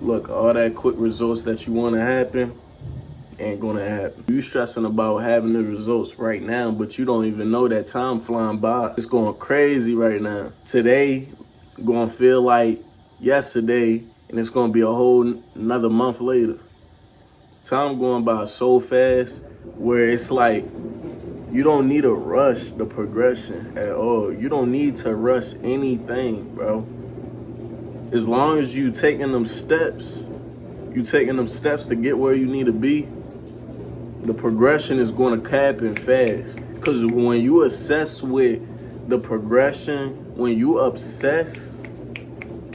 Look, all that quick results that you want to happen ain't gonna happen. You stressing about having the results right now, but you don't even know that time flying by. It's going crazy right now. Today gonna feel like yesterday, and it's gonna be a whole another month later. Time going by so fast where it's like you don't need to rush the progression at all. You don't need to rush anything, bro. As long as you taking them steps, to get where you need to be, the progression is going to happen fast. Because when you assess with the progression, when you obsess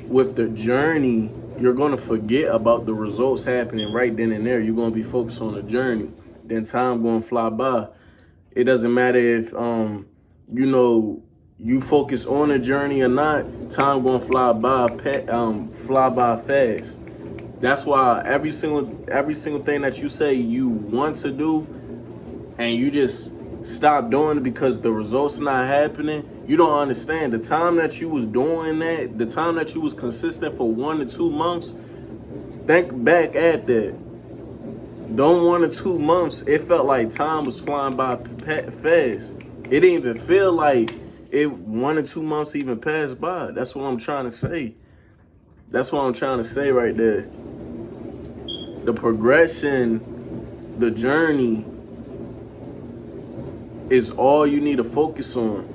with the journey, you're going to forget about the results happening right then and there. You're going to be focused on the journey. Then time going to fly by. It doesn't matter if, you focus on the journey or not. Time going to fly by fast. That's why every single thing that you say you want to do and you just stop doing it because the results not happening, you don't understand. The time that you was doing that, the time that you was consistent for 1 to 2 months, think back at that. Those 1 to 2 months, it felt like time was flying by fast. It didn't even feel like 1 or 2 months even passed by. That's what I'm trying to say. That's what I'm trying to say right there. The progression, the journey is all you need to focus on.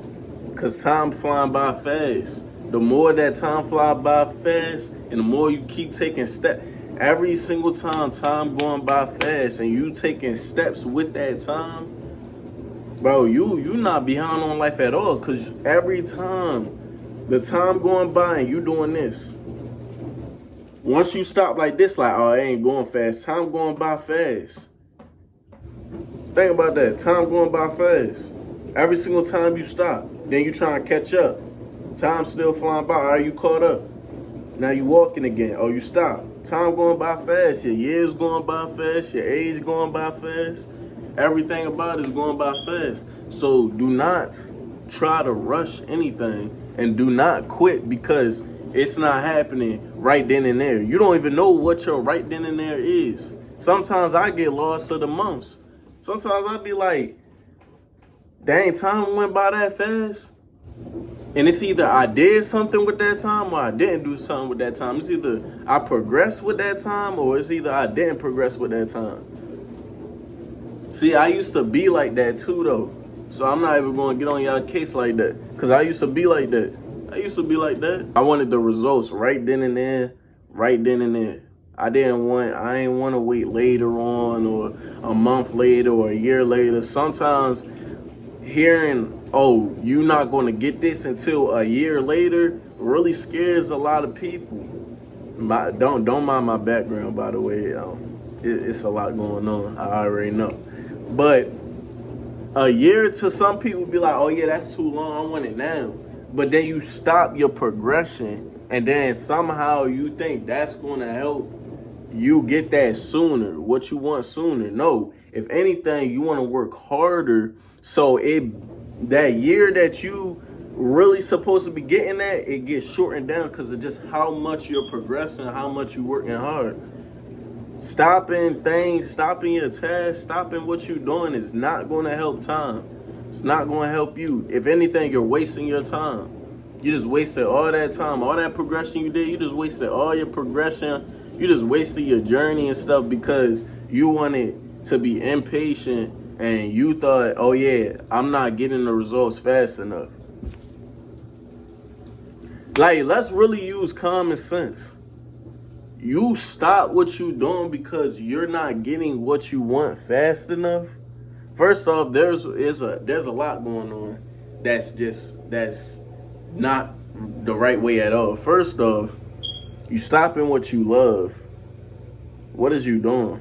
Because time flying by fast. The more that time fly by fast and the more you keep taking steps, every single time going by fast and you taking steps with that time, bro, you not behind on life at all. Because every time, the time going by and you doing this, once you stop like this, like, oh, I ain't going fast. Time going by fast. Think about that. Time going by fast. Every single time you stop, then you trying to catch up. Time still flying by. Are you caught up? Now you walking again. Oh, you stop. Time going by fast. Your years going by fast. Your age going by fast. Everything about it is going by fast. So do not try to rush anything and do not quit because it's not happening right then and there. You don't even know what your right then and there is. Sometimes I get lost of the months. Sometimes I be like, dang, time went by that fast. And it's either I did something with that time or I didn't do something with that time. It's either I progressed with that time or it's either I didn't progress with that time. See, I used to be like that too, though. So I'm not even going to get on y'all case like that. Because I used to be like that. I wanted the results right then and there. I ain't want to wait later on or a month later or a year later. Sometimes hearing, oh, you're not going to get this until a year later really scares a lot of people. Don't mind my background, by the way. It's a lot going on. I already know. But a year to some people be like, oh yeah, that's too long. I want it now. But then you stop your progression and then somehow you think that's going to help you get that sooner, what you want sooner. No, if anything, you want to work harder. So that year that you really supposed to be getting at, it gets shortened down because of just how much you're progressing, how much you're working hard. Stopping your tasks, stopping what you're doing is not going to help time. It's not going to help you. If anything, you're wasting your time. You just wasted all that time, all that progression you did. You just wasted all your progression. You just wasted your journey and stuff because you wanted to be impatient and you thought, oh yeah, I'm not getting the results fast enough. Like, let's really use common sense. You stop what you doing because you're not getting what you want fast enough. First off, there's a lot going on that's not the right way at all. First off, you stopping what you love. What is you doing?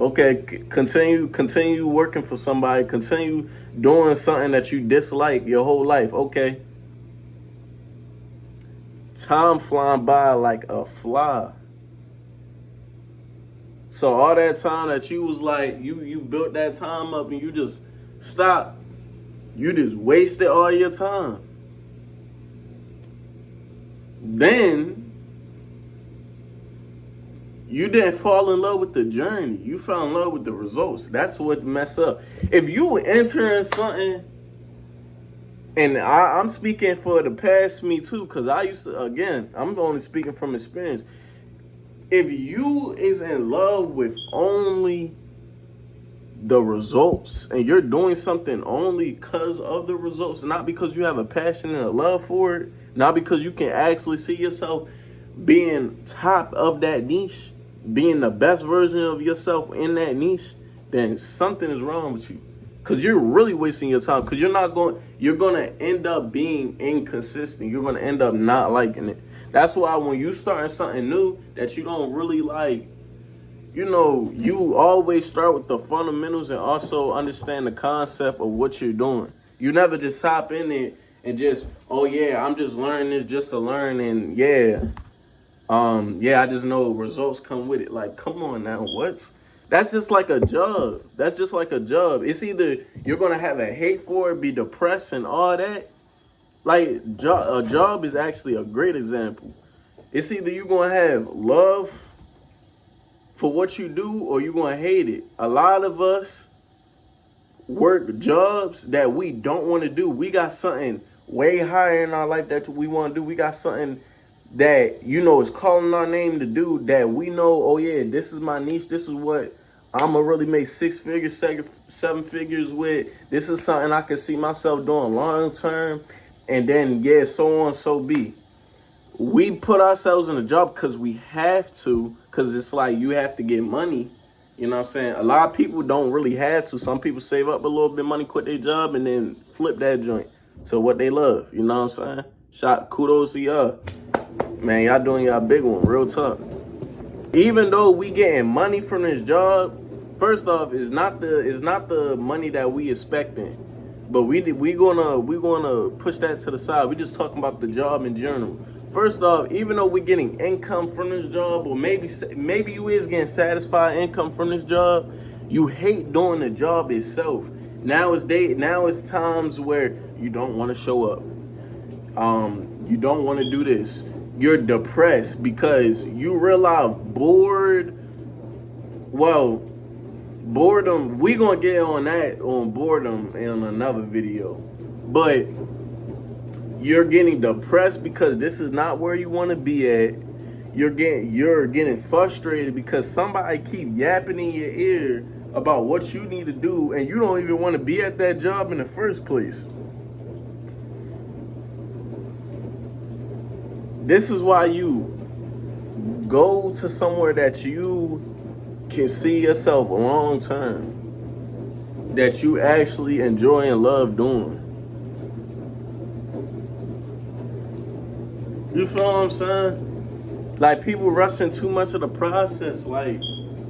Okay, continue working for somebody. Continue doing something that you dislike your whole life. Okay. Time flying by like a fly. So all that time that you was like, you built that time up and you just stopped. You just wasted all your time. Then You didn't fall in love with the journey. You fell in love with the results. That's what mess up. If you enter in something, and I'm speaking for the past me too, because I used to, again, I'm only speaking from experience. If you is in love with only the results and you're doing something only because of the results, not because you have a passion and a love for it, not because you can actually see yourself being top of that niche, being the best version of yourself in that niche, then something is wrong with you. Because you're really wasting your time. Because you're going to end up being inconsistent. You're going to end up not liking it. That's why when you starting something new that you don't really like, you always start with the fundamentals and also understand the concept of what you're doing. You never just hop in it and just, oh yeah, I'm just learning this just to learn, and I just know results come with it. Like, come on now, what? That's just like a job. That's just like a job. It's either you're gonna have a hate for it, be depressed and all that. Like, a job is actually a great example. It's either you're gonna have love for what you do or you're gonna hate it. A lot of us work jobs that we don't want to do. We got something way higher in our life that we want to do. We got something that is calling our name to do, that we know, oh yeah, this is my niche. This is what I'm gonna really make 6 figures, 7 figures with. This is something I can see myself doing long term. And then so on, so be. We put ourselves in a job because we have to, because it's like you have to get money. You know what I'm saying? A lot of people don't really have to. Some people save up a little bit of money, quit their job, and then flip that joint to what they love. You know what I'm saying? Kudos to y'all. Man, y'all doing y'all big one, real talk. Even though we getting money from this job, first off, it's not the money that we expecting. But we gonna push that to the side. We just talking about the job in general. First off, even though we're getting income from this job, or maybe you is getting satisfied income from this job, you hate doing the job itself. Now it's times where you don't want to show up. You don't want to do this. You're depressed because you realize boredom, we gonna get on boredom in another video. But you're getting depressed because this is not where you want to be at. You're getting frustrated because somebody keep yapping in your ear about what you need to do, and you don't even want to be at that job in the first place. This is why you go to somewhere that you can see yourself long term, that you actually enjoy and love doing. You feel what I'm saying? Like, people rushing too much of the process. Like,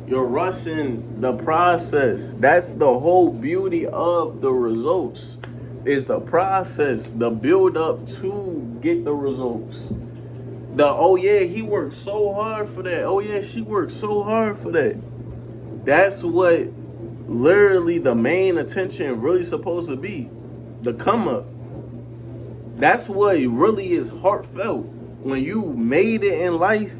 you're rushing the process. That's the whole beauty of the results, is the process, the build up to get the results. Oh yeah, he worked so hard for that. Oh yeah, she worked so hard for that. That's what literally the main attention really supposed to be. The come up. That's what really is heartfelt. When you made it in life,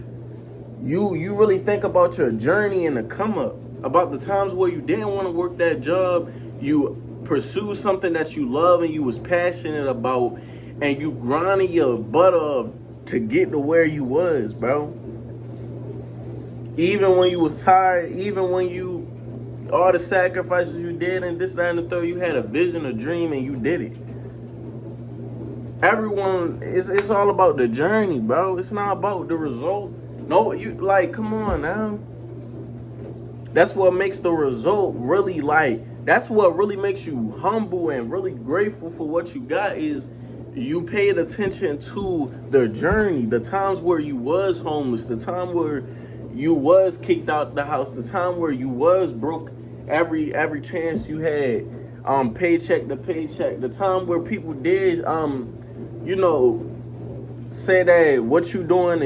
you really think about your journey and the come up. About the times where you didn't want to work that job, you pursued something that you love and you was passionate about, and you grinded your butt off to get to where you was, bro. Even when you was tired, even when all the sacrifices you did and this, that, and the third, you had a vision, a dream, and you did it. Everyone, it's all about the journey, bro. It's not about the result. No, come on now. That's what makes the result really, that's what really makes you humble and really grateful for what you got, is you paid attention to the journey, the times where you was homeless, the time where you was kicked out the house, the time where you was broke every chance you had, paycheck to paycheck, the time where people did, say that what you doing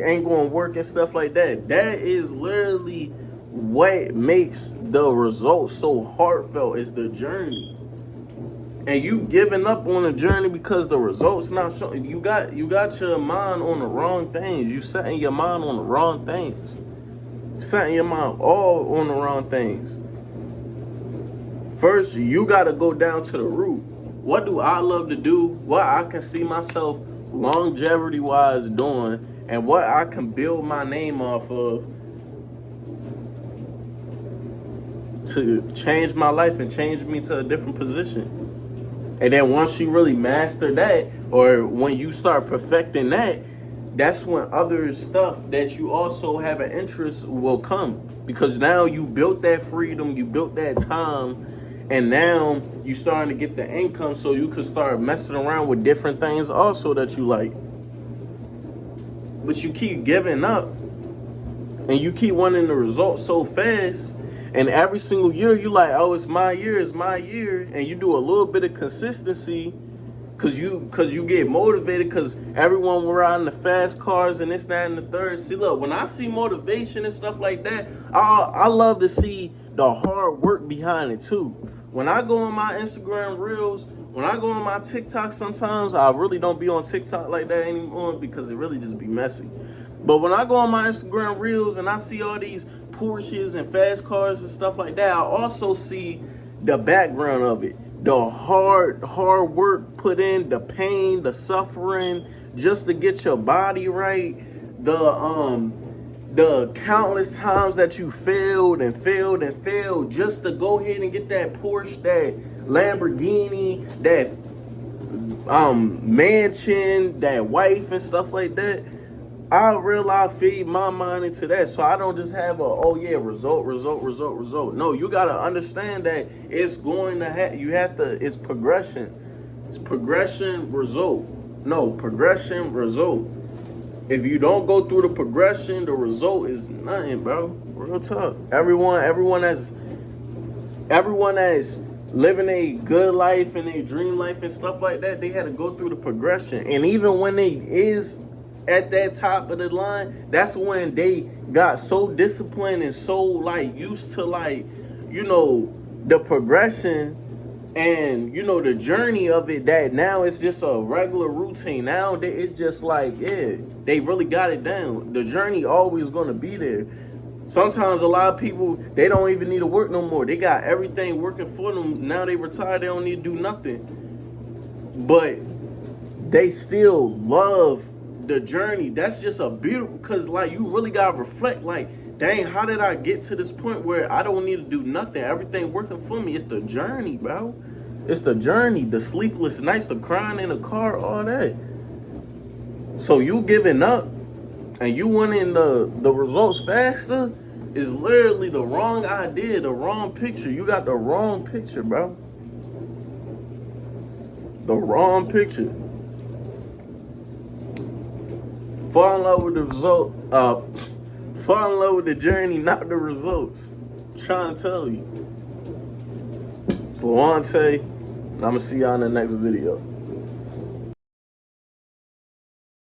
ain't going to work and stuff like that. That is literally what makes the result so heartfelt, is the journey. And you giving up on the journey because the results not showing. You got your mind on the wrong things. You setting your mind on the wrong things. setting your mind all on the wrong things. First, you gotta go down to the root. What do I love to do? What I can see myself longevity-wise doing, and what I can build my name off of to change my life and change me to a different position. And then once you really master that, or when you start perfecting that, that's when other stuff that you also have an interest will come. Because now you built that freedom, you built that time, and now you starting to get the income so you can start messing around with different things also that you like. But you keep giving up, and you keep wanting the results so fast, and every single year you like, oh, it's my year, and you do a little bit of consistency because you get motivated because everyone were riding the fast cars and this, that, and the third. See, look, when I see motivation and stuff like that, I love to see the hard work behind it too. When I go on my Instagram Reels, when I go on my TikTok, sometimes I really don't be on TikTok like that anymore because it really just be messy. But when I go on my Instagram Reels and I see all these Porsches and fast cars and stuff like that, I also see the background of it. The hard work put in, the pain, the suffering, just to get your body right. The countless times that you failed just to go ahead and get that Porsche, that Lamborghini, that mansion, that wife and stuff like that. I realize feed my mind into that, so I don't just have result. No, you gotta understand that it's going to it's progression. It's progression, result. No, progression, result. If you don't go through the progression, the result is nothing, bro. Real talk. Everyone that's living a good life and a dream life and stuff like that, they had to go through the progression. And even when they is at that top of the line, that's when they got so disciplined and so like used to like, the progression and the journey of it, that now it's just a regular routine. Now it's just like, yeah, they really got it down. The journey always gonna be there. Sometimes a lot of people, they don't even need to work no more. They got everything working for them. Now they retired, they don't need to do nothing. But they still love the journey. That's just a beautiful, because like you really gotta reflect, like, dang, how did I get to this point where I don't need to do nothing? Everything working for me. It's the journey, bro. It's the journey, the sleepless nights, the crying in the car, all that. So you giving up and you wanting the results faster is literally the wrong idea, the wrong picture. You got the wrong picture, bro. The wrong picture. Fall in love with the result. Fall in love with the journey, not the results. I'm trying to tell you. For Wante, I'm gonna see y'all in the next video.